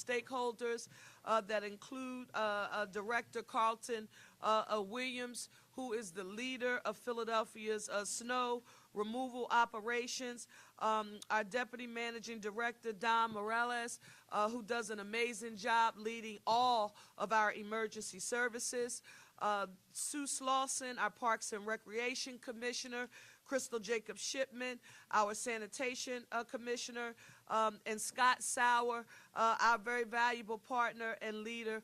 stakeholders that include Director Carlton Williams, who is the leader of Philadelphia's snow removal operations, our Deputy Managing Director, Don Morales, who does an amazing job leading all of our emergency services, Sue Slauson, our Parks and Recreation Commissioner, Crystal Jacob Shipman, our Sanitation Commissioner, and Scott Sauer, our very valuable partner and leader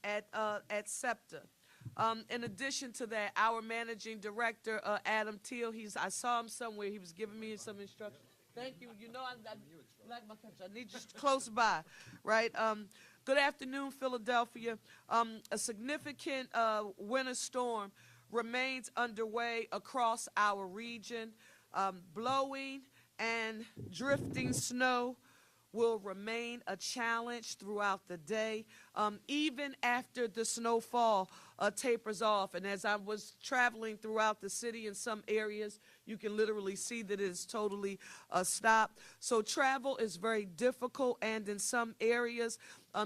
at SEPTA. In addition to that, our Managing Director, Adam Teal, I saw him somewhere. He was giving me some instructions. Thank you. You know, I like my country. I need you close by, right? Good afternoon, Philadelphia. A significant winter storm remains underway across our region. Blowing and drifting snow will remain a challenge throughout the day, even after the snowfall tapers off. And as I was traveling throughout the city in some areas, you can literally see that it is totally stopped. So travel is very difficult, and in some areas,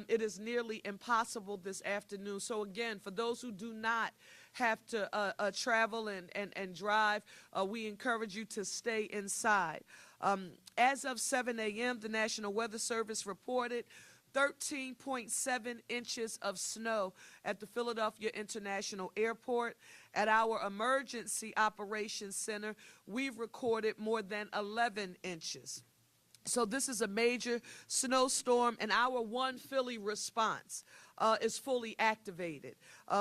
it is nearly impossible this afternoon. So again, for those who do not have to travel and drive, we encourage you to stay inside. As of 7 a.m., the National Weather Service reported 13.7 inches of snow at the Philadelphia International Airport. At our Emergency Operations Center, we've recorded more than 11 inches. So this is a major snowstorm, and our One Philly response is fully activated.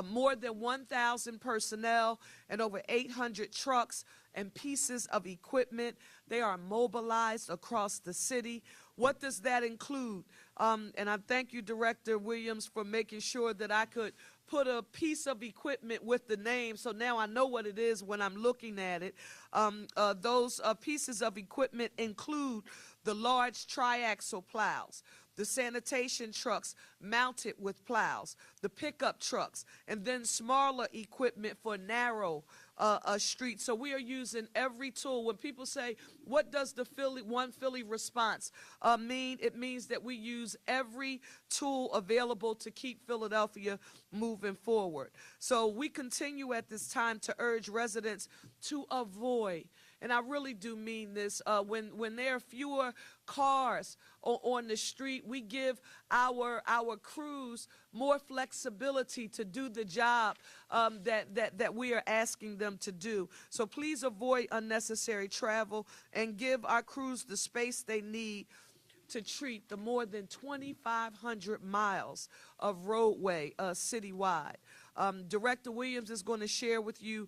More than 1,000 personnel and over 800 trucks and pieces of equipment, they are mobilized across the city. What does that include? And I thank you, Director Williams, for making sure that I could put a piece of equipment with the name, so now I know what it is when I'm looking at it. Those pieces of equipment include the large triaxle plows, the sanitation trucks mounted with plows, the pickup trucks, and then smaller equipment for narrow streets. So we are using every tool. When people say, what does the One Philly response mean? It means that we use every tool available to keep Philadelphia moving forward. So we continue at this time to urge residents to avoid, and I really do mean this, when there are fewer cars on the street, we give our crews more flexibility to do the job that we are asking them to do. So please avoid unnecessary travel and give our crews the space they need to treat the more than 2,500 miles of roadway citywide. Director Williams is going to share with you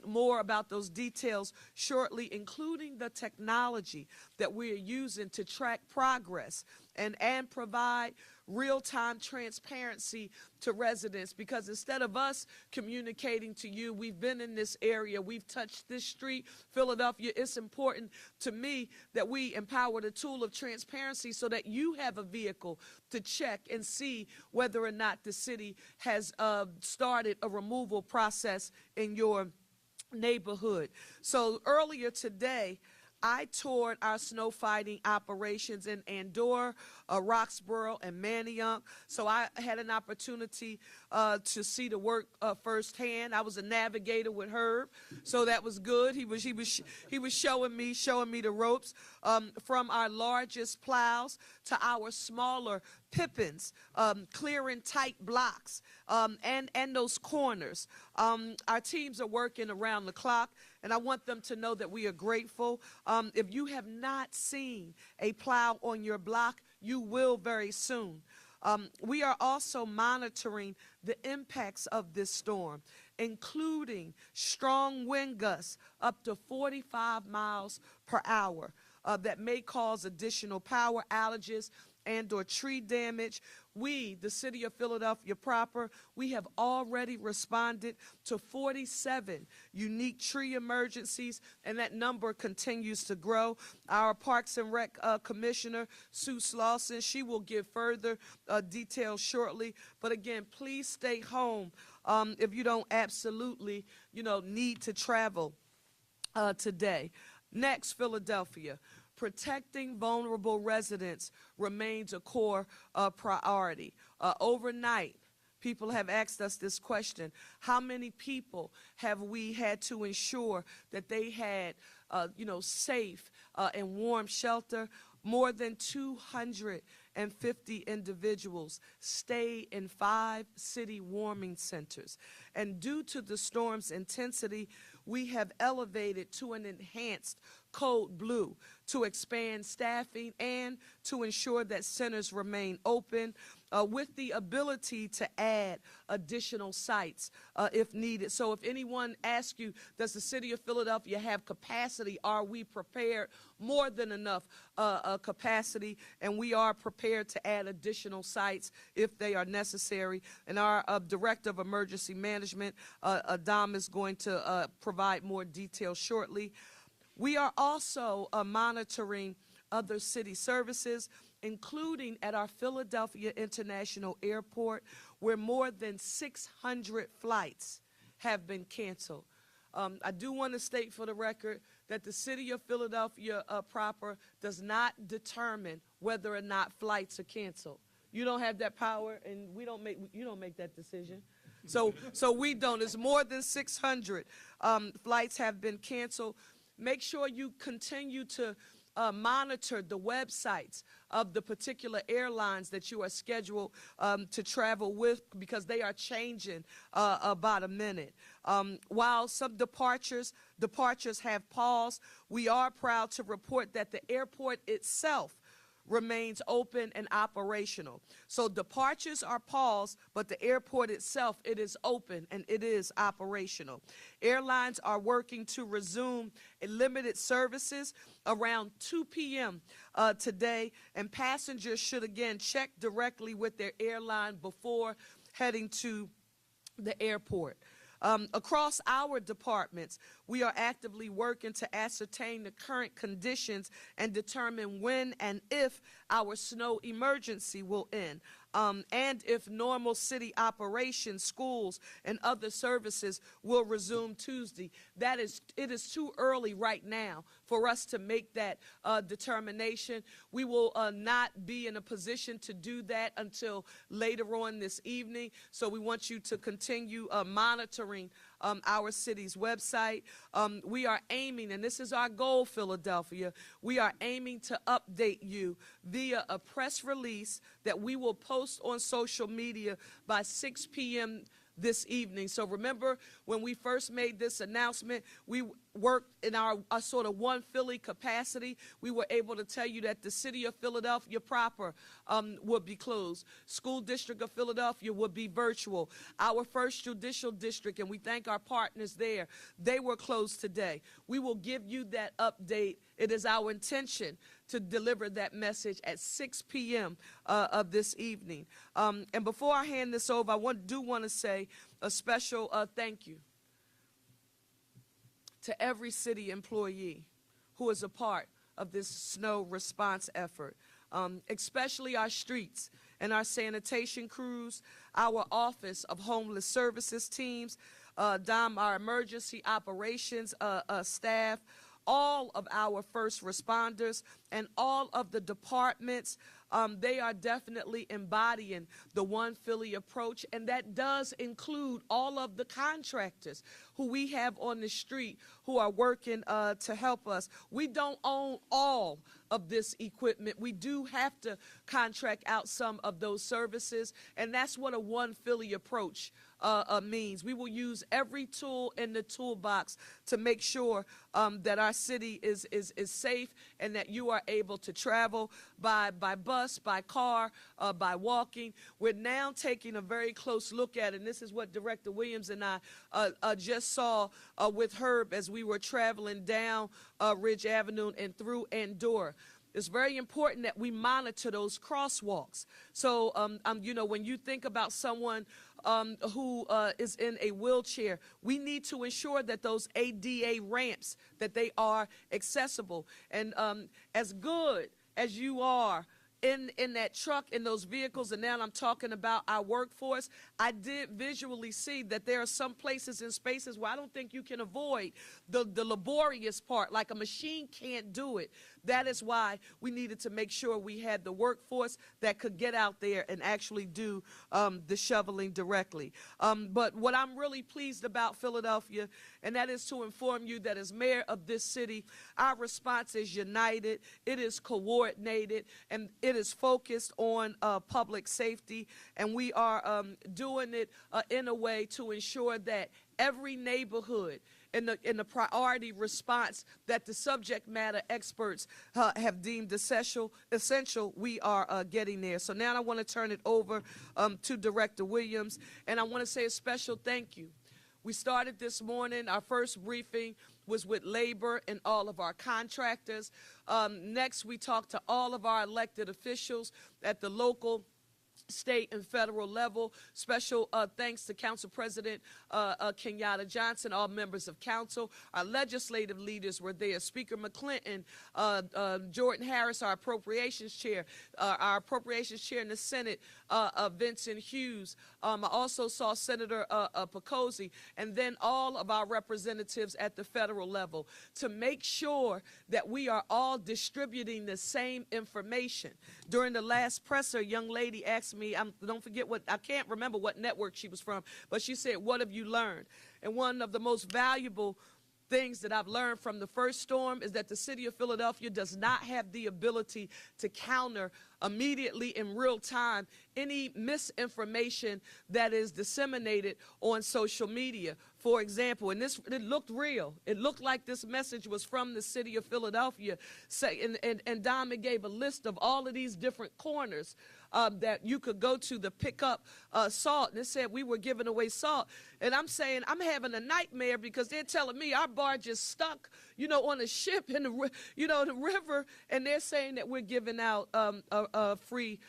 more about those details shortly, including the technology that we are using to track progress and provide real-time transparency to residents, because instead of us communicating to you, we've been in this area, we've touched this street, Philadelphia, it's important to me that we empower the tool of transparency so that you have a vehicle to check and see whether or not the city has started a removal process in your neighborhood. So earlier today, I toured our snow fighting operations in Andorra, Roxborough, and Manayunk. So I had an opportunity to see the work firsthand. I was a navigator with Herb, so that was good. He was showing me the ropes, from our largest plows to our smaller pippins, clearing tight blocks, and those corners. Our teams are working around the clock, and I want them to know that we are grateful. If you have not seen a plow on your block, you will very soon. We are also monitoring the impacts of this storm, including strong wind gusts up to 45 miles per hour that may cause additional power outages and or tree damage. We, the city of Philadelphia proper, we have already responded to 47 unique tree emergencies, and that number continues to grow. Our Parks and Rec Commissioner, Sue Slauson, she will give further details shortly. But again, please stay home if you don't absolutely, need to travel today. Next, Philadelphia. protecting vulnerable residents remains a core priority. Overnight, people have asked us this question: how many people have we had to ensure that they had, safe and warm shelter? More than 250 individuals stay in 5 city warming centers. And due to the storm's intensity, we have elevated to an enhanced Code Blue to expand staffing and to ensure that centers remain open with the ability to add additional sites if needed. So if anyone asks you, does the city of Philadelphia have capacity? Are we prepared? More than enough capacity, and we are prepared to add additional sites if they are necessary. And our Director of Emergency Management, Adam, is going to provide more details shortly. We are also monitoring other city services, including at our Philadelphia International Airport, where more than 600 flights have been canceled. I do want to state for the record that the city of Philadelphia proper does not determine whether or not flights are canceled. You don't have that power, and you don't make that decision. So we don't. It's more than 600 flights have been canceled. Make sure you continue to monitor the websites of the particular airlines that you are scheduled to travel with, because they are changing about a minute. While some departures have paused, we are proud to report that the airport itself remains open and operational. So departures are paused, but the airport itself, it is open and it is operational. Airlines are working to resume limited services around 2 p.m. Today, and passengers should again check directly with their airline before heading to the airport. Across our departments, we are actively working to ascertain the current conditions and determine when and if our snow emergency will end. And if normal city operations, schools, and other services will resume Tuesday. It is too early right now for us to make that determination. We will not be in a position to do that until later on this evening. So we want you to continue monitoring our city's website. We are aiming, and this is our goal, Philadelphia, we are aiming to update you via a press release that we will post on social media by 6 p.m. this evening. So remember, when we first made this announcement, we worked in our sort of one Philly capacity. We were able to tell you that the city of Philadelphia proper would be closed. School District of Philadelphia would be virtual. Our first judicial district, and we thank our partners there, they were closed today. We will give you that update. It is our intention to deliver that message at 6 p.m. Of this evening. And before I hand this over, I do want to say a special thank you to every city employee who is a part of this snow response effort, especially our streets and our sanitation crews, our Office of Homeless Services teams, our emergency operations staff, all of our first responders, and all of the departments. They are definitely embodying the One Philly approach, and that does include all of the contractors who we have on the street who are working to help us. We don't own all of this equipment. We do have to contract out some of those services, and that's what a One Philly approach means. We will use every tool in the toolbox to make sure that our city is safe and that you are able to travel by bus, by car, by walking. We're now taking a very close look at it, and this is what Director Williams and I just saw with Herb as we were traveling down Ridge Avenue and through Andorra. It's very important that we monitor those crosswalks. So, when you think about someone who is in a wheelchair, we need to ensure that those ADA ramps, that they are accessible. And as good as you are in that truck, in those vehicles, and now I'm talking about our workforce, I did visually see that there are some places and spaces where I don't think you can avoid the laborious part, like a machine can't do it. that is why we needed to make sure we had the workforce that could get out there and actually do the shoveling directly. But what I'm really pleased about Philadelphia, and that is to inform you that as mayor of this city, our response is united, it is coordinated, and it is focused on public safety, and we are doing it in a way to ensure that every neighborhood in the priority response that the subject matter experts have deemed essential, we are getting there. So now I want to turn it over to Director Williams, and I want to say a special thank you. We started this morning, our first briefing was with labor and all of our contractors. Next, we talked to all of our elected officials at the local, state, and federal level. Special thanks to Council President Kenyatta Johnson, all members of council. Our legislative leaders were there. Speaker McClinton, Jordan Harris, our appropriations chair in the Senate, Vincent Hughes. I also saw Senator Pecosi, and then all of our representatives at the federal level to make sure that we are all distributing the same information. During the last presser, a young lady asked me, I can't remember what network she was from, but she said, "What have you learned?" And one of the most valuable things that I've learned from the first storm is that the city of Philadelphia does not have the ability to counter immediately in real time any misinformation that is disseminated on social media. For example, and it looked real. It looked like this message was from the city of Philadelphia. And Diamond gave a list of all of these different corners that you could go to pick up salt. And it said we were giving away salt. And I'm saying I'm having a nightmare because they're telling me our barge is stuck, on a ship in the river, and they're saying that we're giving out free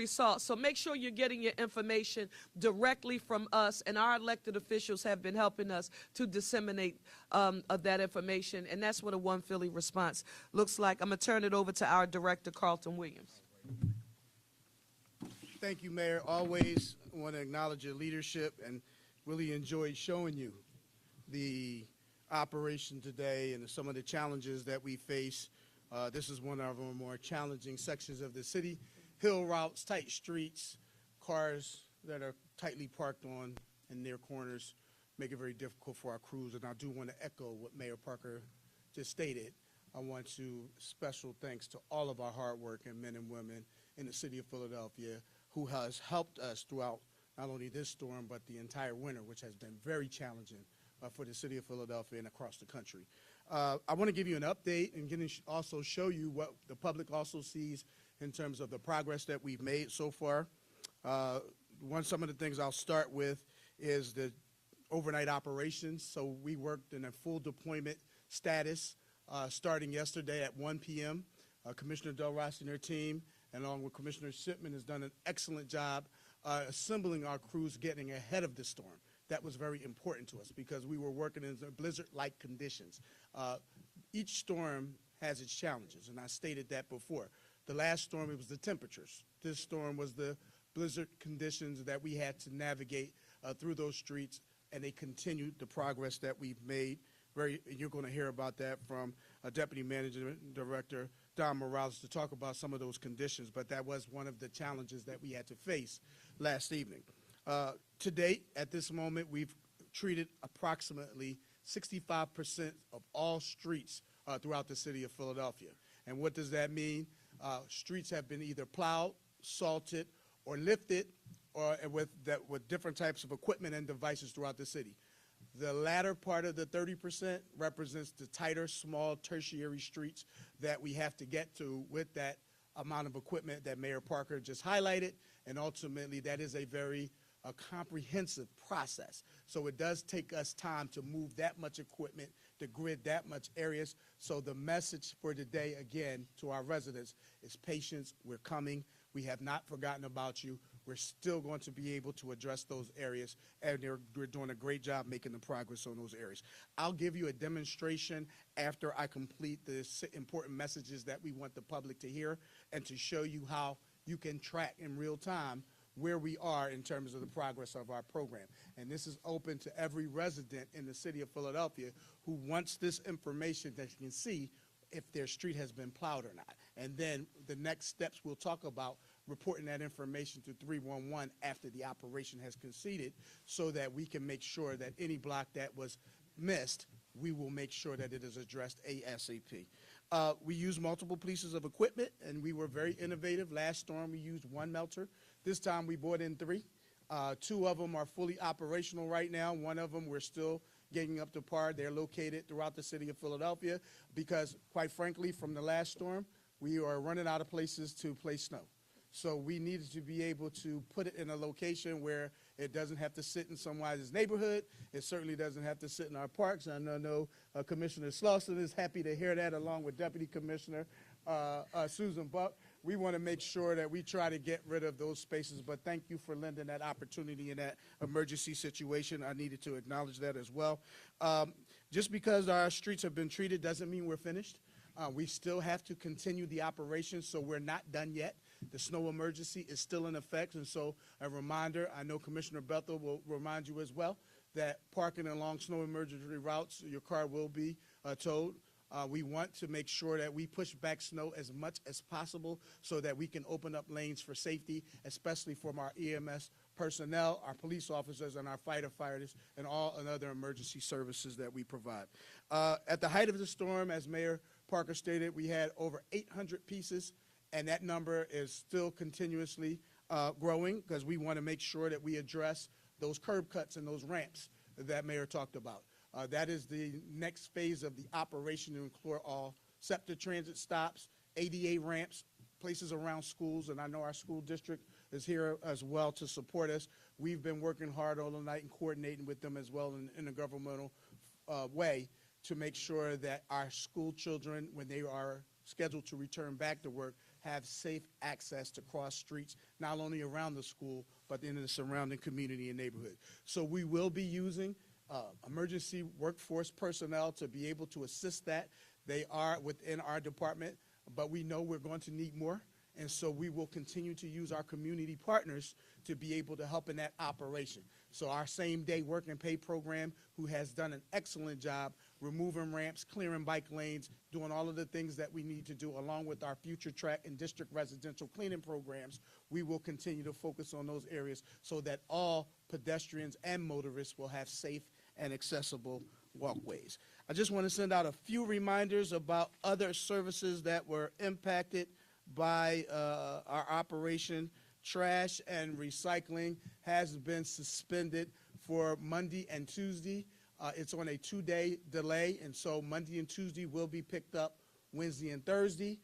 salt. So make sure you're getting your information directly from us, and our elected officials have been helping us to disseminate that information, and that's what a One Philly response looks like. I'm going to turn it over to our director, Carlton Williams. Thank you, Mayor. Always want to acknowledge your leadership and really enjoyed showing you the operation today and some of the challenges that we face. This is one of our more challenging sections of the city. Hill routes, tight streets, cars that are tightly parked on and near corners make it very difficult for our crews. And I do want to echo what Mayor Parker just stated. I want to special thanks to all of our hardworking men and women in the city of Philadelphia who has helped us throughout not only this storm, but the entire winter, which has been very challenging for the city of Philadelphia and across the country. I want to give you an update and also show you what the public also sees in terms of the progress that we've made so far. Some of the things I'll start with is the overnight operations. So we worked in a full deployment status starting yesterday at 1 p.m. Commissioner Del Rossi and her team, along with Commissioner Shipman, has done an excellent job assembling our crews, getting ahead of the storm. That was very important to us because we were working in blizzard-like conditions. Each storm has its challenges, and I stated that before. The last storm, it was the temperatures. This storm was the blizzard conditions that we had to navigate through those streets, and they continued the progress that we've made. You're going to hear about that from Deputy Management Director Don Morales to talk about some of those conditions, but that was one of the challenges that we had to face last evening. To date, at this moment, we've treated approximately 65% of all streets throughout the city of Philadelphia. And what does that mean? Streets have been either plowed, salted, or lifted, or with different types of equipment and devices throughout the city. The latter part of the 30% represents the tighter, small, tertiary streets that we have to get to with that amount of equipment that Mayor Parker just highlighted, and ultimately that is a very comprehensive process. So it does take us time to move that much equipment, to grid that much areas. So the message for today, again, to our residents is patience. We're coming. We have not forgotten about you. We're still going to be able to address those areas, and we're doing a great job making the progress on those areas. I'll give you a demonstration after I complete the important messages that we want the public to hear and to show you how you can track in real time where we are in terms of the progress of our program. And this is open to every resident in the city of Philadelphia who wants this information that you can see if their street has been plowed or not. And then the next steps we'll talk about reporting that information to 311 after the operation has conceded, so that we can make sure that any block that was missed, we will make sure that it is addressed ASAP. We use multiple pieces of equipment, and we were very innovative. Last storm, we used one melter. This time, we brought in 3. 2 of them are fully operational right now. 1 of them, we're still getting up to par. They're located throughout the city of Philadelphia because, quite frankly, from the last storm, we are running out of places to place snow. So we needed to be able to put it in a location where it doesn't have to sit in someone's neighborhood. It certainly doesn't have to sit in our parks. I know Commissioner Slauson is happy to hear that, along with Deputy Commissioner Susan Buck. We want to make sure that we try to get rid of those spaces, but thank you for lending that opportunity in that emergency situation. I needed to acknowledge that as well. Just because our streets have been treated doesn't mean we're finished. We still have to continue the operation, so we're not done yet. The snow emergency is still in effect, and so a reminder, I know Commissioner Bethel will remind you as well, that parking along snow emergency routes, your car will be towed. We want to make sure that we push back snow as much as possible so that we can open up lanes for safety, especially from our EMS personnel, our police officers, and our firefighters, and all other emergency services that we provide. At the height of the storm, as Mayor Parker stated, we had over 800 pieces, and that number is still continuously growing because we want to make sure that we address those curb cuts and those ramps that Mayor talked about. That is the next phase of the operation to include all SEPTA transit stops, ADA ramps, places around schools, and I know our school district is here as well to support us. We've been working hard all the night and coordinating with them as well in a governmental way to make sure that our school children, when they are scheduled to return back to work, have safe access to cross streets, not only around the school, but in the surrounding community and neighborhood. So we will be using emergency workforce personnel to be able to assist that. They are within our department, but we know we're going to need more. And so we will continue to use our community partners to be able to help in that operation. So our same-day work and pay program, who has done an excellent job removing ramps, clearing bike lanes, doing all of the things that we need to do, along with our future track and district residential cleaning programs, we will continue to focus on those areas so that all pedestrians and motorists will have safe and accessible walkways. I just want to send out a few reminders about other services that were impacted by our operation. Trash and recycling has been suspended for Monday and Tuesday. It's on a 2-day delay, and so Monday and Tuesday will be picked up Wednesday and Thursday.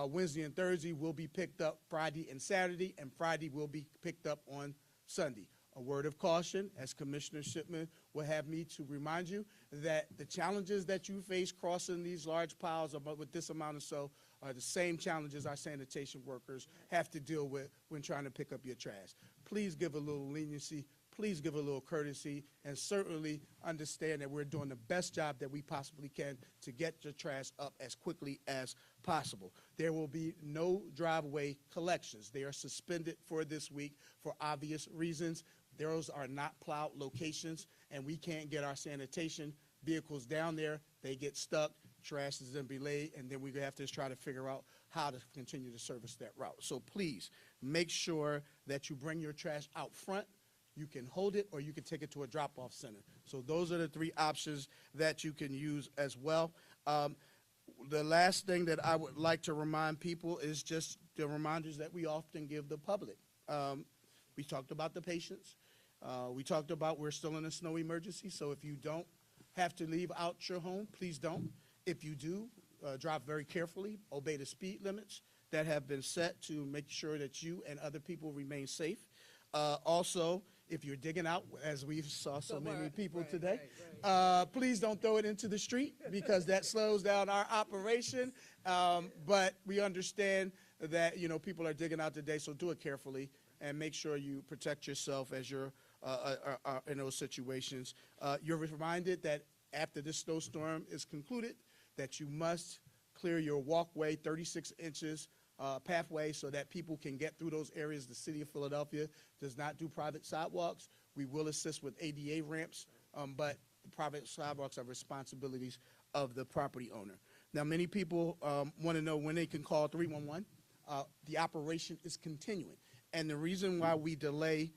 Wednesday and Thursday will be picked up Friday and Saturday, and Friday will be picked up on Sunday. A word of caution, as Commissioner Shipman will have me to remind you, that the challenges that you face crossing these large piles with this amount of snow are the same challenges our sanitation workers have to deal with when trying to pick up your trash. Please give a little leniency, please give a little courtesy, and certainly understand that we're doing the best job that we possibly can to get your trash up as quickly as possible. There will be no driveway collections. They are suspended for this week for obvious reasons. Those are not plowed locations, and we can't get our sanitation vehicles down there. They get stuck, trash is then belayed, and then we have to try to figure out how to continue to service that route. So please make sure that you bring your trash out front. You can hold it, or you can take it to a drop-off center. So those are the 3 options that you can use as well. The last thing that I would like to remind people is just the reminders that we often give the public. We talked about the patients. We talked about we're still in a snow emergency, so if you don't have to leave out your home, please don't. If you do, drive very carefully, obey the speed limits that have been set to make sure that you and other people remain safe. Also, if you're digging out, as we saw so many people today, please don't throw it into the street because that slows down our operation. But we understand that, people are digging out today, so do it carefully and make sure you protect yourself as you're in those situations. You're reminded that after this snowstorm is concluded, that you must clear your walkway 36 inches pathway so that people can get through those areas. The city of Philadelphia does not do private sidewalks. We will assist with ADA ramps, but the private sidewalks are responsibilities of the property owner. Now, many people want to know when they can call 311. The operation is continuing. And the reason why we delay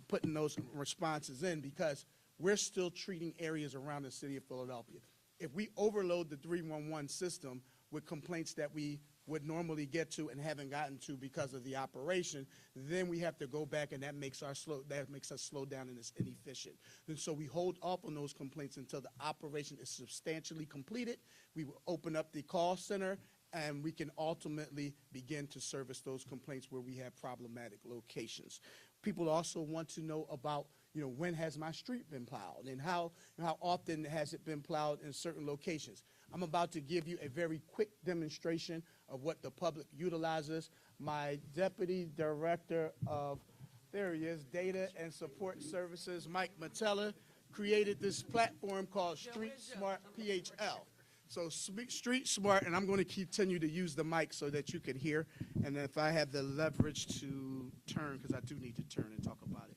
putting those responses in, because we're still treating areas around the city of Philadelphia. If we overload the 311 system with complaints that we would normally get to and haven't gotten to because of the operation, then we have to go back, and that makes us slow down and it's inefficient. And so we hold off on those complaints until the operation is substantially completed. We will open up the call center, and we can ultimately begin to service those complaints where we have problematic locations. People also want to know about, when has my street been plowed, and how often has it been plowed in certain locations. I'm about to give you a very quick demonstration of what the public utilizes. My Deputy Director of, there he is, Data and Support Services, Mike Matella, created this platform called Street Smart PHL. So Street Smart, and I'm going to continue to use the mic so that you can hear, and if I have the leverage to turn, because I do need to turn and talk about it,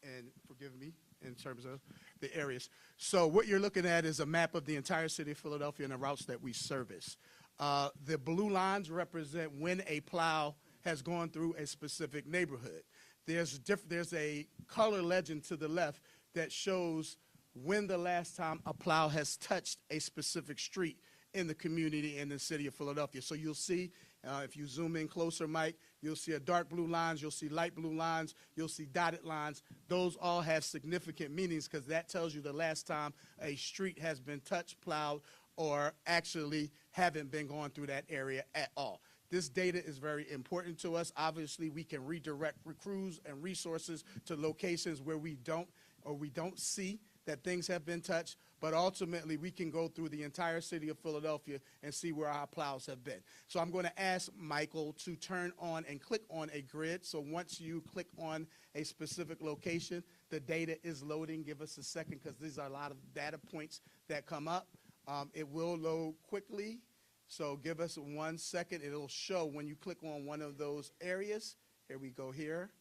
and forgive me in terms of the areas. So what you're looking at is a map of the entire city of Philadelphia and the routes that we service. The blue lines represent when a plow has gone through a specific neighborhood. There's a color legend to the left that shows when the last time a plow has touched a specific street in the community in the city of Philadelphia. So you'll see, if you zoom in closer, Mike, you'll see a dark blue lines, you'll see light blue lines, you'll see dotted lines. Those all have significant meanings because that tells you the last time a street has been touched, plowed, or actually haven't been going through that area at all. This data is very important to us. Obviously, we can redirect crews and resources to locations where we don't see that things have been touched, but ultimately we can go through the entire city of Philadelphia and see where our plows have been. So I'm going to ask Michael to turn on and click on a grid. So once you click on a specific location, the data is loading. Give us a second because these are a lot of data points that come up. It will load quickly, so give us 1 second. It'll show when you click on one of those areas. Here we go here.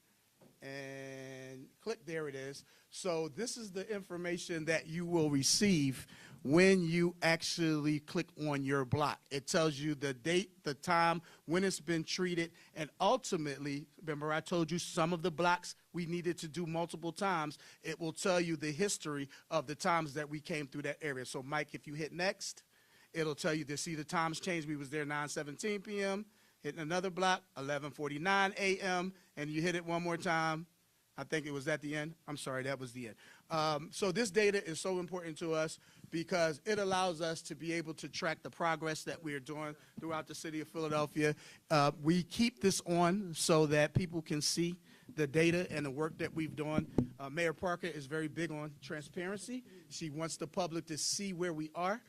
And click, there it is. So this is the information that you will receive when you actually click on your block. It tells you the date, the time, when it's been treated, and ultimately, remember I told you some of the blocks we needed to do multiple times. It will tell you the history of the times that we came through that area. So Mike, if you hit next, it'll tell you to see the times change. We was there 9:17 p.m., hitting another block, 11:49 a.m., and you hit it one more time. I think it was at the end. I'm sorry, that was the end. So this data is so important to us because it allows us to be able to track the progress that we are doing throughout the city of Philadelphia. We keep this on so that people can see the data and the work that we've done. Mayor Parker is very big on transparency. She wants the public to see where we are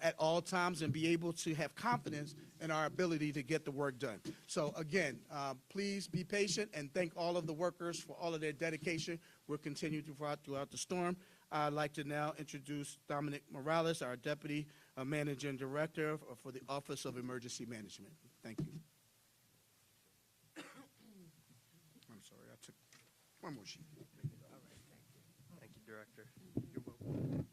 at all times and be able to have confidence in our ability to get the work done. So again, please be patient and thank all of the workers for all of their dedication. We'll continue throughout the storm. I'd like to now introduce Dominic Morales, our Deputy Managing Director for the Office of Emergency Management. Thank you. I'm sorry, I took one more sheet. Thank you, Director. You're welcome.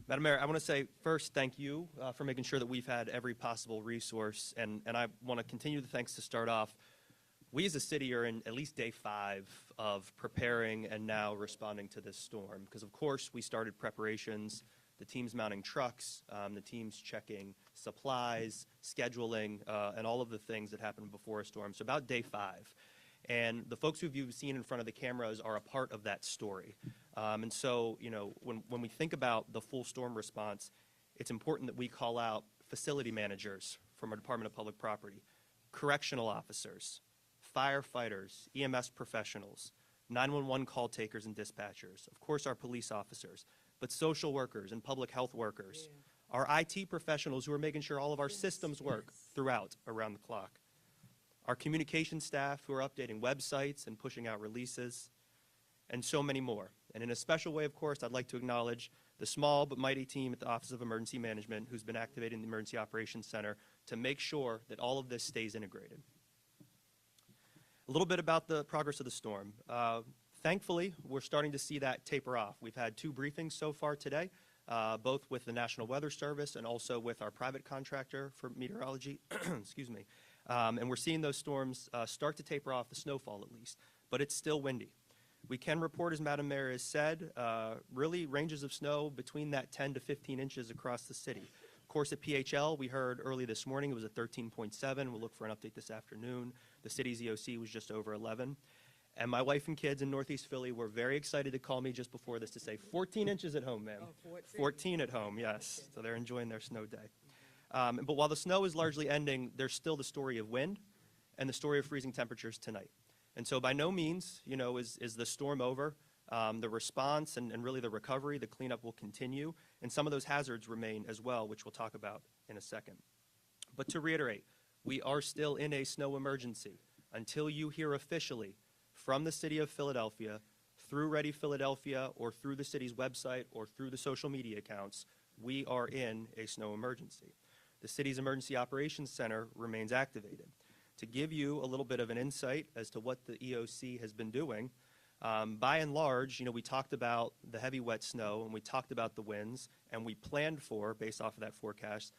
Madam Mayor, I want to say first thank you for making sure that we've had every possible resource, and I want to continue the thanks to start off. We as a city are in at least day 5 of preparing and now responding to this storm, because of course we started preparations, the team's mounting trucks, the team's checking supplies, scheduling, and all of the things that happened before a storm. So about day 5. And the folks who you've seen in front of the cameras are a part of that story. And so, when we think about the full storm response, it's important that we call out facility managers from our Department of Public Property, correctional officers, firefighters, EMS professionals, 911 call takers and dispatchers, of course our police officers, but social workers and public health workers, our IT professionals who are making sure all of our systems work throughout, around the clock, our communication staff who are updating websites and pushing out releases, and so many more. And in a special way, of course, I'd like to acknowledge the small but mighty team at the Office of Emergency Management who's been activating the Emergency Operations Center to make sure that all of this stays integrated. A little bit about the progress of the storm. Thankfully, we're starting to see that taper off. We've had 2 briefings so far today. both with the National Weather Service and also with our private contractor for meteorology. Excuse me. And we're seeing those storms start to taper off, the snowfall at least, but it's still windy. We can report, as Madam Mayor has said, really ranges of snow between that 10 to 15 inches across the city. Of course, at PHL, we heard early this morning it was at 13.7. We'll look for an update this afternoon. The city's EOC was just over 11. And my wife and kids in Northeast Philly were very excited to call me just before this to say 14 inches at home, ma'am. Oh, 14 at home, yes. So they're enjoying their snow day. But while the snow is largely ending, there's still the story of wind and the story of freezing temperatures tonight. And so by no means, is the storm over. The response and really the recovery, the cleanup will continue. And some of those hazards remain as well, which we'll talk about in a second. But to reiterate, we are still in a snow emergency until you hear officially from the city of Philadelphia, through Ready Philadelphia, or through the city's website, or through the social media accounts, we are in a snow emergency. The city's Emergency Operations Center remains activated. To give you a little bit of an insight as to what the EOC has been doing, by and large, we talked about the heavy wet snow, and we talked about the winds, and we planned for, based off of that forecast,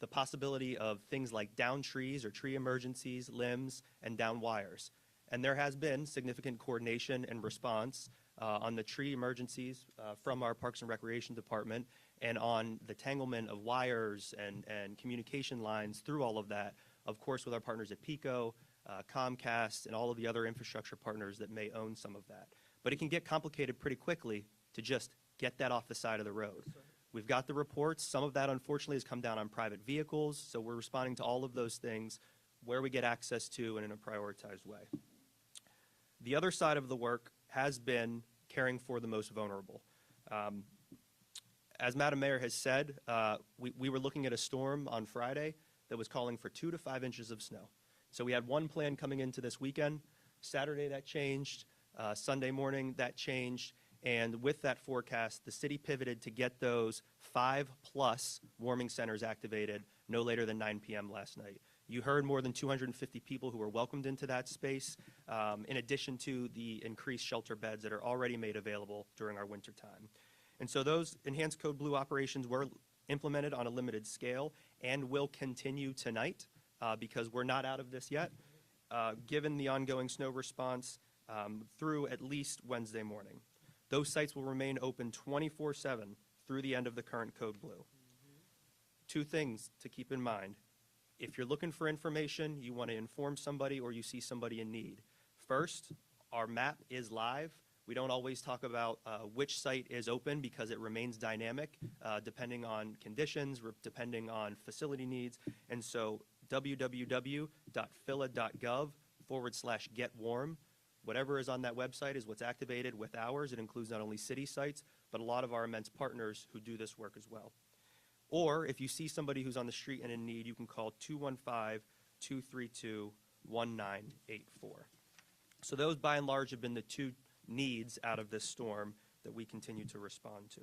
the possibility of things like down trees or tree emergencies, limbs, and down wires. And there has been significant coordination and response on the tree emergencies from our Parks and Recreation Department and on the tanglement of wires and communication lines through all of that, of course, with our partners at PECO, Comcast, and all of the other infrastructure partners that may own some of that. But it can get complicated pretty quickly to just get that off the side of the road. We've got the reports. Some of that, unfortunately, has come down on private vehicles, so we're responding to all of those things where we get access to and in a prioritized way. The other side of the work has been caring for the most vulnerable. As Madam Mayor has said, we were looking at a storm on Friday that was calling for 2 to 5 inches of snow. So we had one plan coming into this weekend. Saturday that changed. Sunday morning that changed. And with that forecast, the city pivoted to get those 5+ warming centers activated no later than 9 p.m. last night. You heard more than 250 people who were welcomed into that space, in addition to the increased shelter beds that are already made available during our winter time. And so those enhanced code blue operations were implemented on a limited scale and will continue tonight because we're not out of this yet, given the ongoing snow response through at least Wednesday morning. Those sites will remain open 24/7 through the end of the current code blue. Two things to keep in mind. If you're looking for information, you want to inform somebody, or you see somebody in need. First, our map is live. We don't always talk about which site is open because it remains dynamic depending on conditions, depending on facility needs. And so www.phila.gov/getwarm, whatever is on that website is what's activated with ours. It includes not only city sites, but a lot of our immense partners who do this work as well. Or if you see somebody who's on the street and in need, you can call 215-232-1984. So those, by and large, have been the two needs out of this storm that we continue to respond to.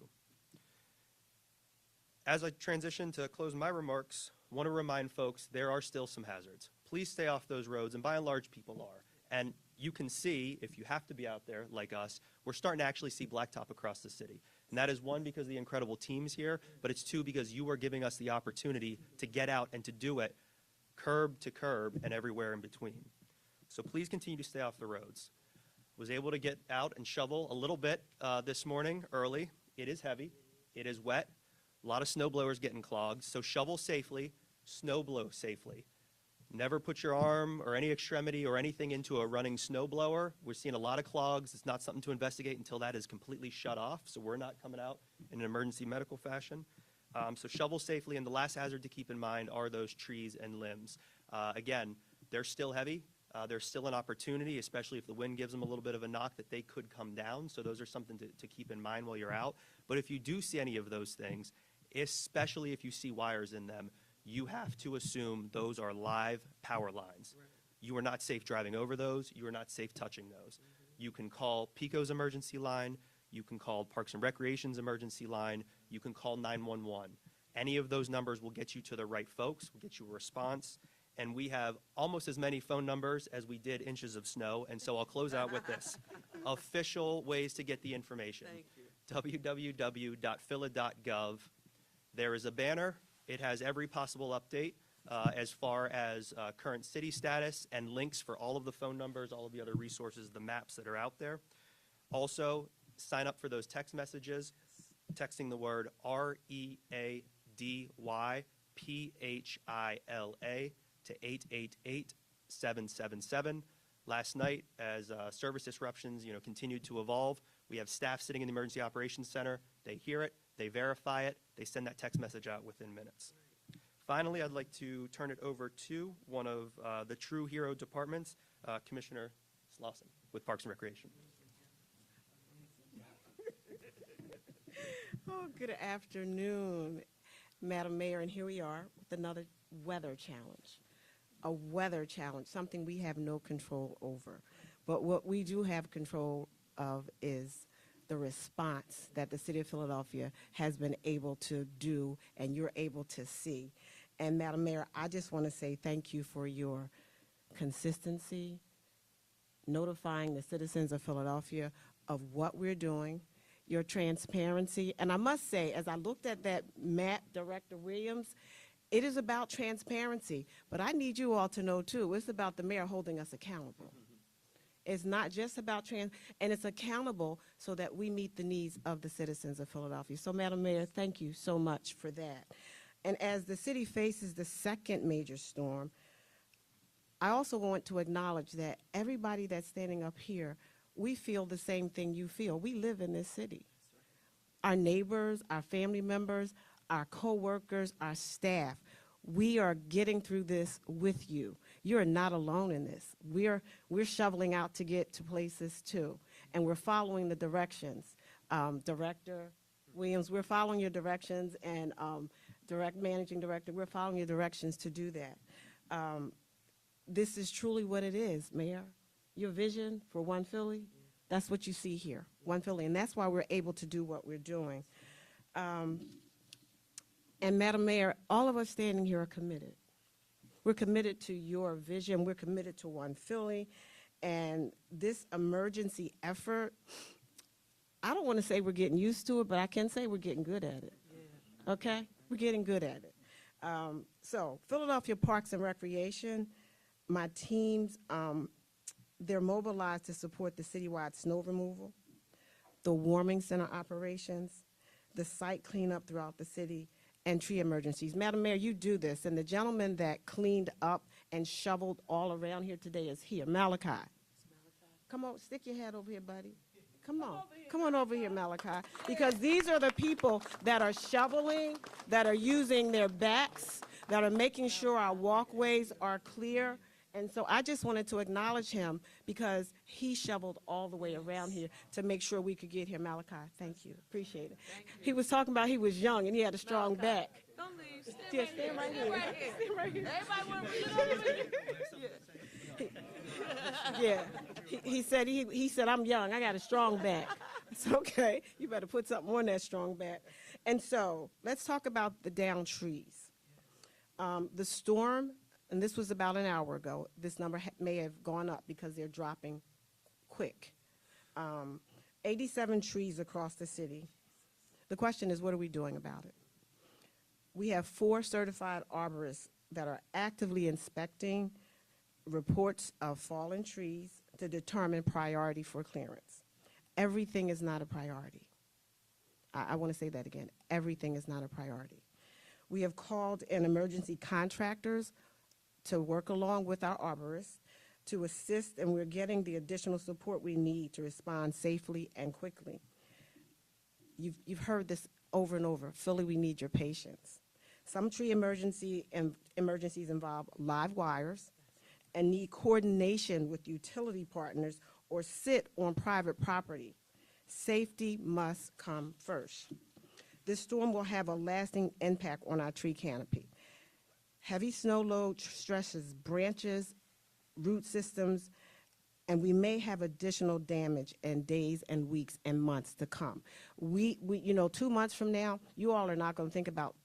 As I transition to close my remarks, I want to remind folks there are still some hazards. Please stay off those roads, and by and large, people are. And you can see, if you have to be out there like us, we're starting to actually see blacktop across the city. And that is, one, because of the incredible teams here, but it's two, because you are giving us the opportunity to get out and to do it curb to curb and everywhere in between. So please continue to stay off the roads. Was able to get out and shovel a little bit this morning early. It is heavy. It is wet. A lot of snow blowers getting clogged. So shovel safely, snow blow safely. Never put your arm or any extremity or anything into a running snow blower. We're seeing a lot of clogs. It's not something to investigate until that is completely shut off, so we're not coming out in an emergency medical fashion. So shovel safely, and the last hazard to keep in mind are those trees and limbs. Again, they're still heavy. There's still an opportunity, especially if the wind gives them a little bit of a knock, that they could come down. So those are something to keep in mind while you're out. But if you do see any of those things, especially if you see wires in them, you have to assume those are live power lines. Right. You are not safe driving over those. You are not safe touching those. You can call PECO's emergency line. You can call Parks and Recreation's emergency line. You can call 911. Any of those numbers will get you to the right folks, will get you a response. And we have almost as many phone numbers as we did inches of snow. And so I'll close out with this. Official ways to get the information. Thank you. www.phila.gov. There is a banner. It has every possible update as far as current city status and links for all of the phone numbers, all of the other resources, the maps that are out there. Also, sign up for those text messages, texting the word READYPHILA to 888-777. Last night, as service disruptions continued to evolve, we have staff sitting in the Emergency Operations Center. They hear it, they verify it, they send that text message out within minutes. Finally, I'd like to turn it over to one of the true hero departments, Commissioner Slauson with Parks and Recreation. Oh, good afternoon, Madam Mayor, and here we are with another weather challenge. A weather challenge, something we have no control over. But what we do have control of is the response that the City of Philadelphia has been able to do and you're able to see. And Madam Mayor, I just want to say thank you for your consistency, notifying the citizens of Philadelphia of what we're doing, your transparency. And I must say, as I looked at that map, Director Williams, it is about transparency. But I need you all to know, too, it's about the mayor holding us accountable. It's not just about and it's accountable so that we meet the needs of the citizens of Philadelphia. So, Madam Mayor, thank you so much for that. And as the city faces the second major storm, I also want to acknowledge that everybody that's standing up here, we feel the same thing you feel. We live in this city. Our neighbors, our family members, our co-workers, our staff, we are getting through this with you. You're not alone in this. We're shoveling out to get to places too, and we're following the directions. Director Williams, we're following your directions, and Managing Director, we're following your directions to do that. This is truly what it is, Mayor. Your vision for One Philly, that's what you see here, One Philly, and that's why we're able to do what we're doing. And Madam Mayor, all of us standing here are committed. We're committed to your vision. We're committed to One Philly. And this emergency effort, I don't want to say we're getting used to it, but I can say we're getting good at it. Yeah. Okay? We're getting good at it. So Philadelphia Parks and Recreation, my teams, they're mobilized to support the citywide snow removal, the warming center operations, the site cleanup throughout the city, and tree emergencies. Madam Mayor, you do this, and the gentleman that cleaned up and shoveled all around here today is here, Malachi. Come on, stick your head over here, buddy. Come on. Come on over here, Malachi. Because these are the people that are shoveling, that are using their backs, that are making sure our walkways are clear. And so I just wanted to acknowledge him because he shoveled all the way around here to make sure we could get here. Malachi, thank you. Appreciate it. He was talking about he was young and he had a strong back. Don't leave. Stand right here. Stand right here. Everybody want to Yeah. He said, I'm young. I got a strong back. It's okay. You better put something on that strong back. And so let's talk about the downed trees. The storm, and this was about an hour ago, this number may have gone up because they're dropping quick. 87 trees across the city. The question is, what are we doing about it? We have 4 certified arborists that are actively inspecting reports of fallen trees to determine priority for clearance. Everything is not a priority. I want to say that again. Everything is not a priority. We have called in emergency contractors to work along with our arborists to assist, and we're getting the additional support we need to respond safely and quickly. You've heard this over and over. Philly, we need your patience. Some tree emergencies involve live wires and need coordination with utility partners or sit on private property. Safety must come first. This storm will have a lasting impact on our tree canopy. Heavy snow load stresses branches, root systems, and we may have additional damage in days and weeks and months to come. 2 months from now, you all are not going to think about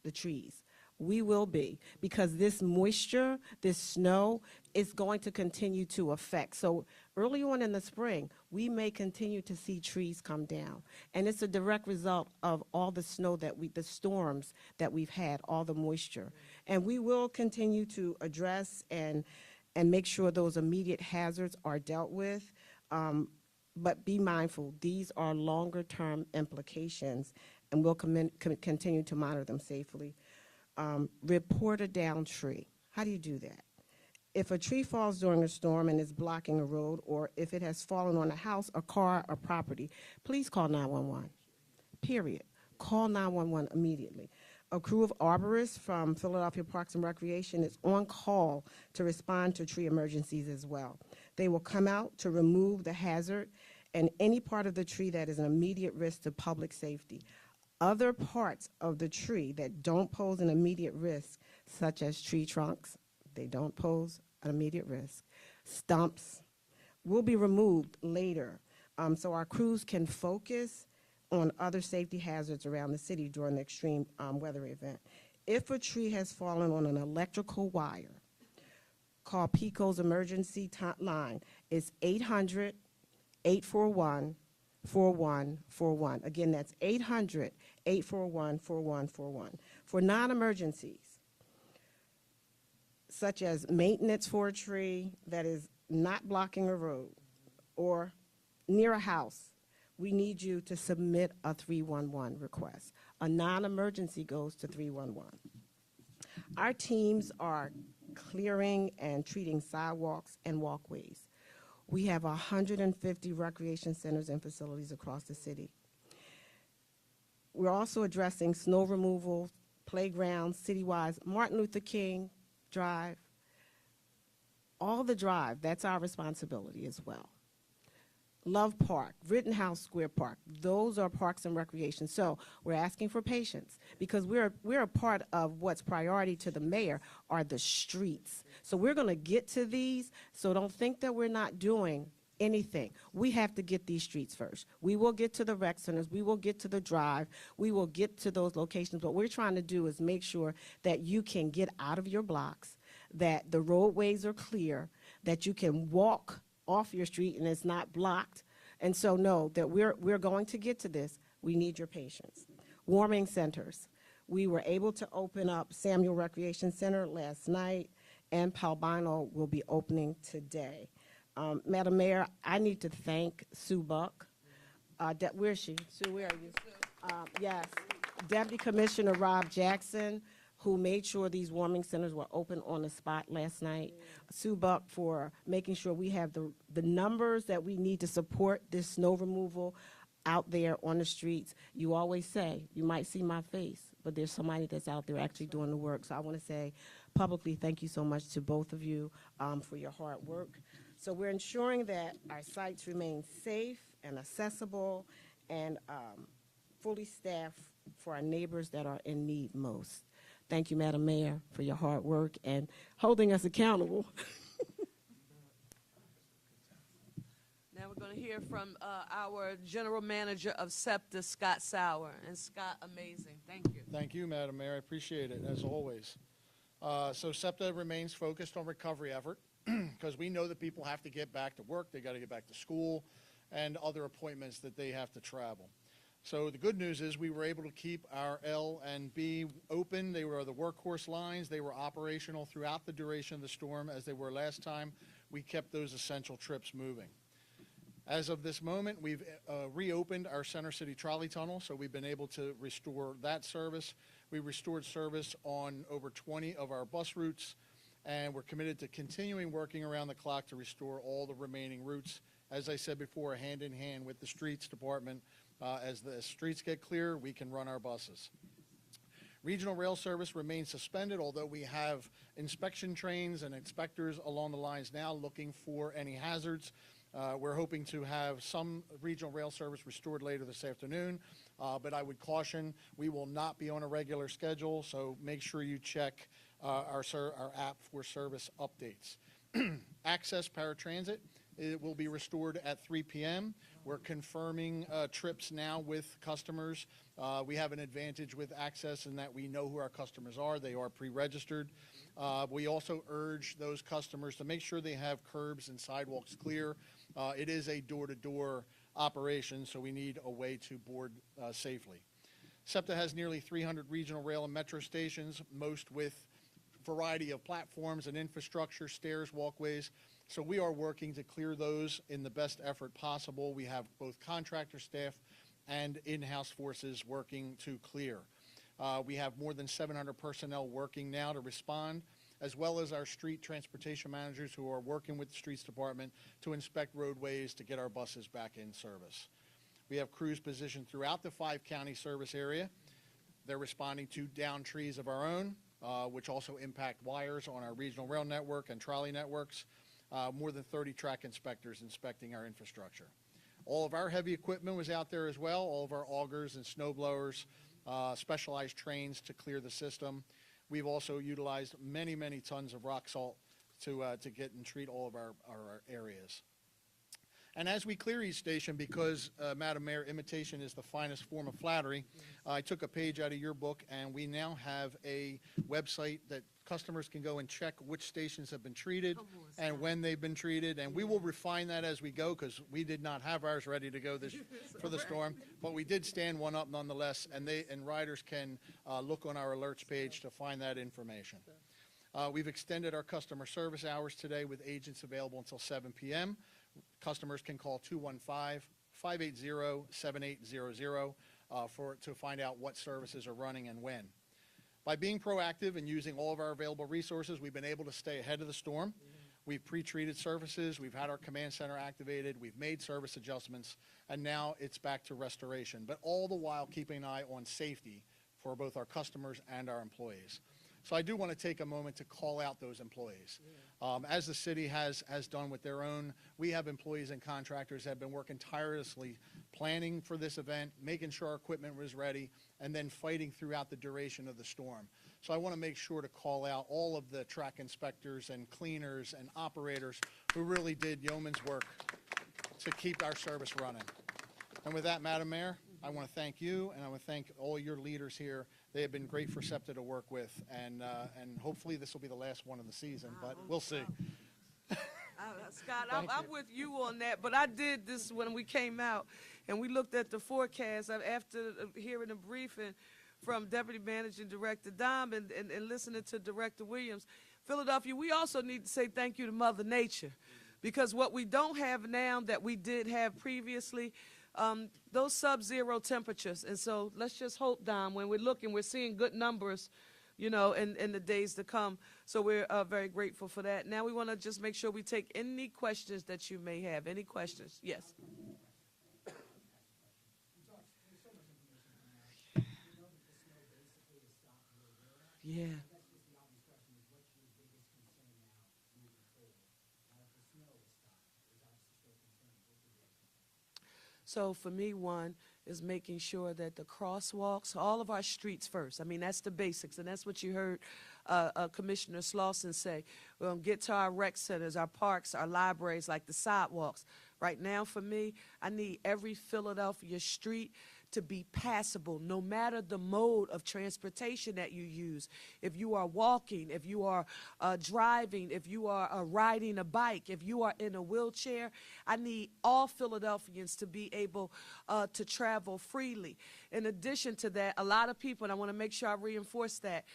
the trees. We will be, because this moisture, this snow, is going to continue to affect. So early on in the spring, we may continue to see trees come down. And it's a direct result of all the snow the storms that we've had, all the moisture. And we will continue to address and make sure those immediate hazards are dealt with. But be mindful, these are longer-term implications, and we'll continue to monitor them safely. Report a downed tree. How do you do that? If a tree falls during a storm and is blocking a road, or if it has fallen on a house, a car, or property, please call 911. Period. Call 911 immediately. A crew of arborists from Philadelphia Parks and Recreation is on call to respond to tree emergencies as well. They will come out to remove the hazard and any part of the tree that is an immediate risk to public safety. Other parts of the tree that don't pose an immediate risk, such as tree trunks, they don't pose an immediate risk. Stumps will be removed later, so our crews can focus on other safety hazards around the city during the extreme weather event. If a tree has fallen on an electrical wire, call PECO's emergency line. It's 800-841-4141. Again, that's 800-841-4141. For non-emergencies, such as maintenance for a tree that is not blocking a road or near a house, we need you to submit a 311 request. A non-emergency goes to 311. Our teams are clearing and treating sidewalks and walkways. We have 150 recreation centers and facilities across the city. We're also addressing snow removal, playgrounds, citywide, Martin Luther King Drive, all the drive, that's our responsibility as well. Love Park, Rittenhouse Square Park, those are parks and recreation. So we're asking for patience because we're a part of what's priority to the mayor are the streets. So we're going to get to these, so don't think that we're not doing anything. We have to get these streets first. We will get to the rec centers, we will get to the drive, we will get to those locations. What we're trying to do is make sure that you can get out of your blocks, that the roadways are clear, that you can walk off your street and it's not blocked. And so know that we're going to get to this. We need your patience. Warming centers. We were able to open up Samuel Recreation Center last night, and Palbino will be opening today. Madam Mayor, I need to thank Sue Buck. Where is she? Sue, where are you? Yes. Deputy Commissioner Rob Jackson, who made sure these warming centers were open on the spot last night. Sue Buck for making sure we have the numbers that we need to support this snow removal out there on the streets. You always say, you might see my face, but there's somebody that's out there actually doing the work. So I want to say publicly thank you so much to both of you for your hard work. So we're ensuring that our sites remain safe and accessible and fully staffed for our neighbors that are in need most. Thank you, Madam Mayor, for your hard work and holding us accountable. Now we're going to hear from our General Manager of SEPTA, Scott Sauer. And Scott, amazing. Thank you. Thank you, Madam Mayor. I appreciate it, as always. So SEPTA remains focused on recovery effort because we know that people have to get back to work, they got to get back to school, and other appointments that they have to travel. So the good news is we were able to keep our L and B open. They were the workhorse lines. They were operational throughout the duration of the storm as they were last time. We kept those essential trips moving. As of this moment, we've reopened our Center City Trolley Tunnel, so we've been able to restore that service. We restored service on over 20 of our bus routes, and we're committed to continuing working around the clock to restore all the remaining routes. As I said before, hand in hand with the Streets Department. As the streets get clear, we can run our buses. Regional rail service remains suspended, although we have inspection trains and inspectors along the lines now looking for any hazards. We're hoping to have some regional rail service restored later this afternoon, but I would caution we will not be on a regular schedule, so make sure you check our app for service updates. Access Paratransit It will be restored at 3 p.m. We're confirming trips now with customers. We have an advantage with access in that we know who our customers are. They are pre-registered. We also urge those customers to make sure they have curbs and sidewalks clear. It is a door-to-door operation, so we need a way to board safely. SEPTA has nearly 300 regional rail and metro stations, most with variety of platforms and infrastructure, stairs, walkways. So we are working to clear those in the best effort possible. We have both contractor staff and in-house forces working to clear. We have more than 700 personnel working now to respond, as well as our street transportation managers who are working with the streets department to inspect roadways to get our buses back in service. We have crews positioned throughout the 5-county service area. They're responding to down trees of our own, which also impact wires on our regional rail network and trolley networks. More than 30 track inspectors inspecting our infrastructure. All of our heavy equipment was out there as well, all of our augers and snow blowers, specialized trains to clear the system. We've also utilized many, many tons of rock salt to get and treat all of our areas. And as we clear each station, because, Madam Mayor, imitation is the finest form of flattery, I took a page out of your book, and we now have a website that customers can go and check which stations have been treated and when they've been treated. And we will refine that as we go, because we did not have ours ready to go for the storm. But we did stand one up nonetheless, and riders can look on our alerts page to find that information. We've extended our customer service hours today with agents available until 7 p.m. Customers can call 215-580-7800 to find out what services are running and when. By being proactive and using all of our available resources, we've been able to stay ahead of the storm. We've pre-treated services, we've had our command center activated, we've made service adjustments, and now it's back to restoration, but all the while keeping an eye on safety for both our customers and our employees. So I do want to take a moment to call out those employees. As the city has done with their own, we have employees and contractors that have been working tirelessly planning for this event, making sure our equipment was ready, and then fighting throughout the duration of the storm. So I want to make sure to call out all of the track inspectors and cleaners and operators who really did yeoman's work to keep our service running. And with that, Madam Mayor, I want to thank you, and I want to thank all your leaders here. They have been great for SEPTA to work with, and hopefully this will be the last one of the season, but we'll see. Scott, I'm with you on that, but I did this when we came out, and we looked at the forecast after hearing a briefing from Deputy Managing Director Dom and listening to Director Williams. Philadelphia, we also need to say thank you to Mother Nature, because what we don't have now that we did have previously, those sub-zero temperatures. And so let's just hope, Dom, when we're looking, we're seeing good numbers, you know, in the days to come. So we're very grateful for that. Now we want to just make sure we take any questions that you may have. Any questions? Yes. Yeah. So for me, one is making sure that the crosswalks, all of our streets first. I mean, that's the basics, and that's what you heard Commissioner Slauson say. We're going to get to our rec centers, our parks, our libraries, like the sidewalks. Right now, for me, I need every Philadelphia street to be passable, no matter the mode of transportation that you use. If you are walking, if you are driving, if you are riding a bike, if you are in a wheelchair, I need all Philadelphians to be able to travel freely. In addition to that, a lot of people, and I want to make sure I reinforce that,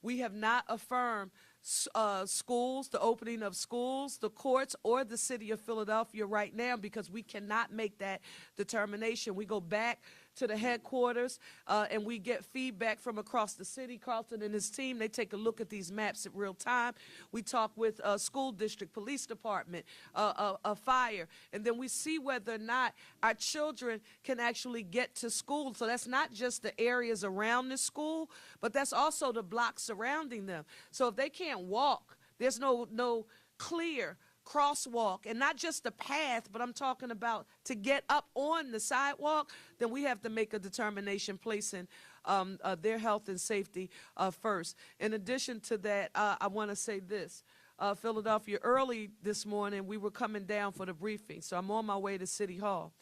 we have not affirmed schools, the opening of schools, the courts, or the city of Philadelphia right now, because we cannot make that determination. We go back to the headquarters and we get feedback from across the city. Carlton and his team, they take a look at these maps in real time. We talk with school district, police department, fire, and then we see whether or not our children can actually get to school. So that's not just the areas around the school, but that's also the blocks surrounding them. So if they can't walk, there's no clear crosswalk, and not just the path, but I'm talking about to get up on the sidewalk, then we have to make a determination placing their health and safety first. In addition to that, I want to say this. Philadelphia early this morning. We were coming down for the briefing, so I'm on my way to City Hall.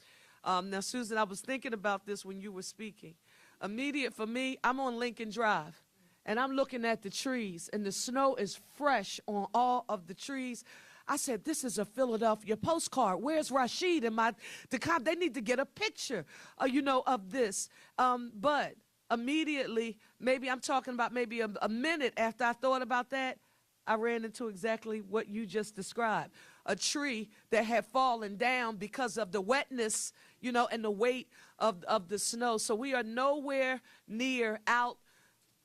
Now, Susan, I was thinking about this when you were speaking. Immediate for me, I'm on Lincoln Drive, and I'm looking at the trees, and the snow is fresh on all of the trees. I said, this is a Philadelphia postcard. Where's Rashid and they need to get a picture, of this. But immediately, maybe I'm talking about maybe a minute after I thought about that, I ran into exactly what you just described. A tree that had fallen down because of the wetness, and the weight of the snow. So we are nowhere near out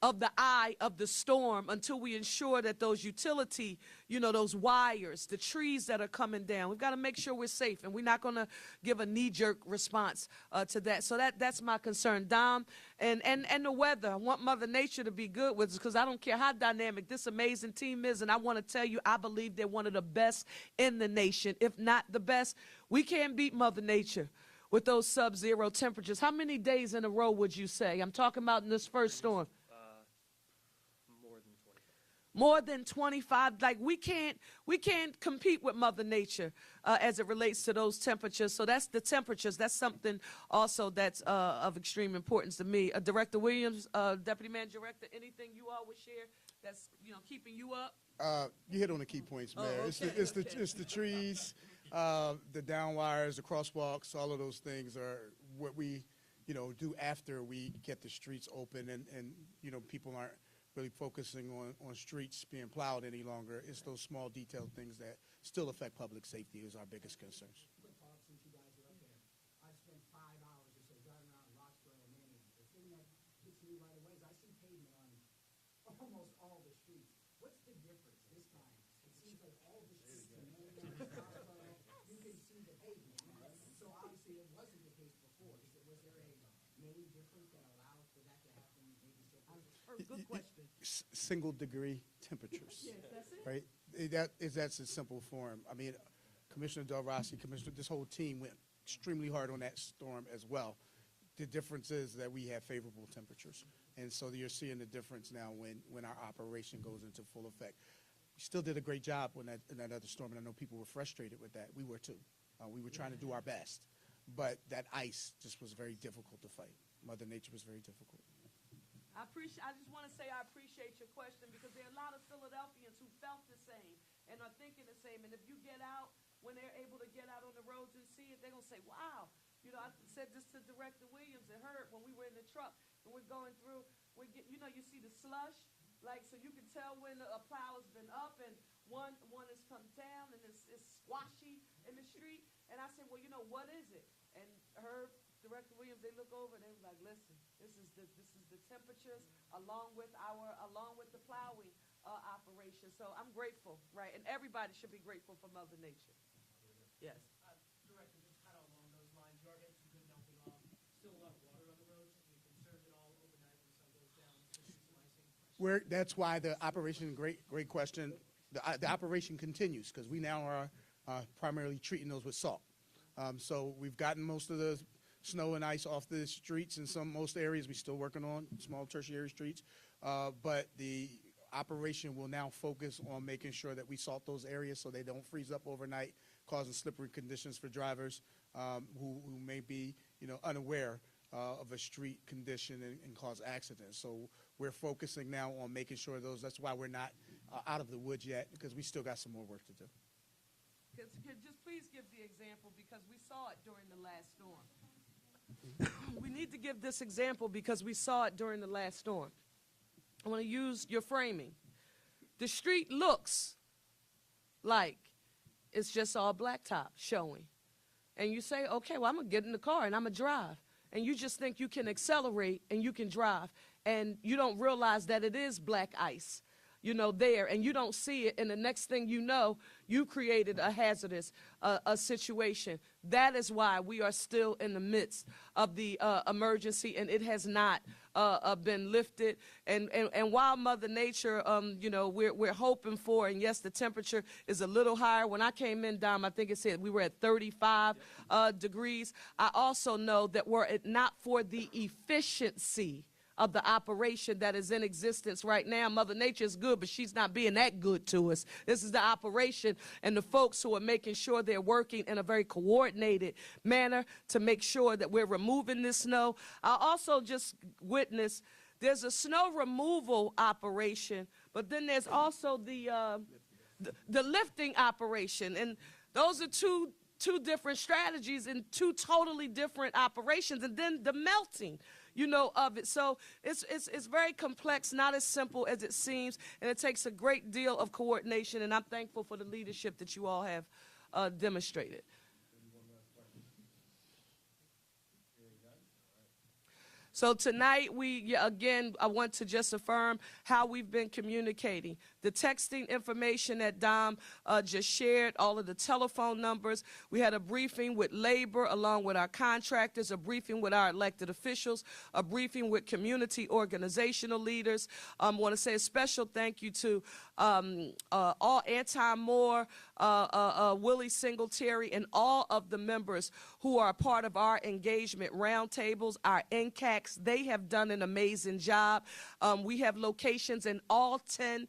of the eye of the storm until we ensure that those utility, those wires, the trees that are coming down, we've got to make sure we're safe, and we're not going to give a knee-jerk response to that. So that's my concern, Dom, and the weather. I want Mother Nature to be good with us, because I don't care how dynamic this amazing team is, and I want to tell you, I believe they're one of the best in the nation, if not the best. We can't beat Mother Nature with those sub-zero temperatures. How many days in a row would you say? I'm talking about in this first storm. More than 25. Like, we can't compete with Mother Nature as it relates to those temperatures. So that's the temperatures. That's something also that's of extreme importance to me. Director Williams, Deputy Manager Director, anything you all would share that's keeping you up? You hit on the key points, Mayor. Oh, okay, It's the trees, the down wires, the crosswalks. All of those things are what we do after we get the streets open, and people aren't really focusing on streets being plowed any longer. It's those small detailed things that still affect public safety is our biggest concerns. Quick follow-up since you guys are up there. I've spent 5 hours or so driving around Roxborough and Manning. The thing that hits me right away is I see pavement on almost all the streets. What's the difference this time? It seems like all the streets in Manning and Roxborough, you can see the pavement. So obviously it wasn't the case before. Was there a main difference that allowed for that to happen maybe so quickly? Good question. Single degree temperatures, right? That's a simple form. I mean, Commissioner Del Rossi, this whole team went extremely hard on that storm as well. The difference is that we have favorable temperatures, and so you're seeing the difference now when our operation goes into full effect. We still did a great job in that other storm, and I know people were frustrated with that. We were too. We were trying to do our best, but that ice just was very difficult to fight. Mother Nature was very difficult. I just want to say I appreciate your question, because there are a lot of Philadelphians who felt the same and are thinking the same. And if you get out, when they're able to get out on the roads and see it, they're going to say, wow. I said this to Director Williams and her when we were in the truck and we're going through, you see the slush, so you can tell when a plow has been up and one has come down and it's squashy in the street. And I said, well, what is it? And her, Director Williams, they look over and they were like, listen, this is the temperatures along with the plowing operation. So I'm grateful, right? And everybody should be grateful for Mother Nature. Yes. Director, just kind of along those lines, you are getting some good melting off. Still a lot of water on the roads. Are you concerned at all overnight when the sun goes down, especially some icing? That's why the operation, great question. The operation continues, because we now are primarily treating those with salt. So we've gotten most of the snow and ice off the streets in most areas. We're still working on small tertiary streets, but the operation will now focus on making sure that we salt those areas so they don't freeze up overnight, causing slippery conditions for drivers who may be unaware of a street condition and cause accidents. So we're focusing now on making sure that's why we're not out of the woods yet, because we still got some more work to do. Just please give the example, because we saw it during the last storm. We need to give this example because we saw it during the last storm. I want to use your framing. The street looks like it's just all blacktop showing. And you say, okay, well, I'm going to get in the car and I'm going to drive. And you just think you can accelerate and you can drive. And you don't realize that it is black ice, there, and you don't see it. And the next thing you know, you created a hazardous situation. That is why we are still in the midst of the emergency, and it has not been lifted. And while Mother Nature, we're hoping for, and yes, the temperature is a little higher. When I came in, Dom, I think it said we were at 35 degrees. I also know that were it not for the efficiency of the operation that is in existence right now. Mother Nature is good, but she's not being that good to us. This is the operation and the folks who are making sure they're working in a very coordinated manner to make sure that we're removing this snow. I also just witnessed there's a snow removal operation, but then there's also the lifting operation, and those are two different strategies and two totally different operations, and then the melting, you know, of it. So it's very complex, not as simple as it seems, and it takes a great deal of coordination, and I'm thankful for the leadership that you all have demonstrated. So tonight, again, I want to just affirm how we've been communicating. The texting information that Dom just shared, all of the telephone numbers. We had a briefing with labor along with our contractors, a briefing with our elected officials, a briefing with community organizational leaders. I want to say a special thank you to all Anton Moore, Willie Singletary, and all of the members who are a part of our engagement roundtables, our NCACs. They have done an amazing job. We have locations in all 10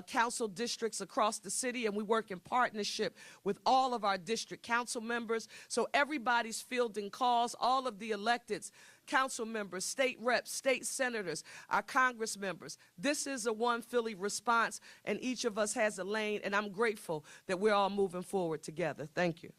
council districts across the city, and we work in partnership with all of our district council members. So everybody's fielding calls, all of the electeds, council members, state reps, state senators, our Congress members. This is a One Philly response, and each of us has a lane, and I'm grateful that we're all moving forward together. Thank you.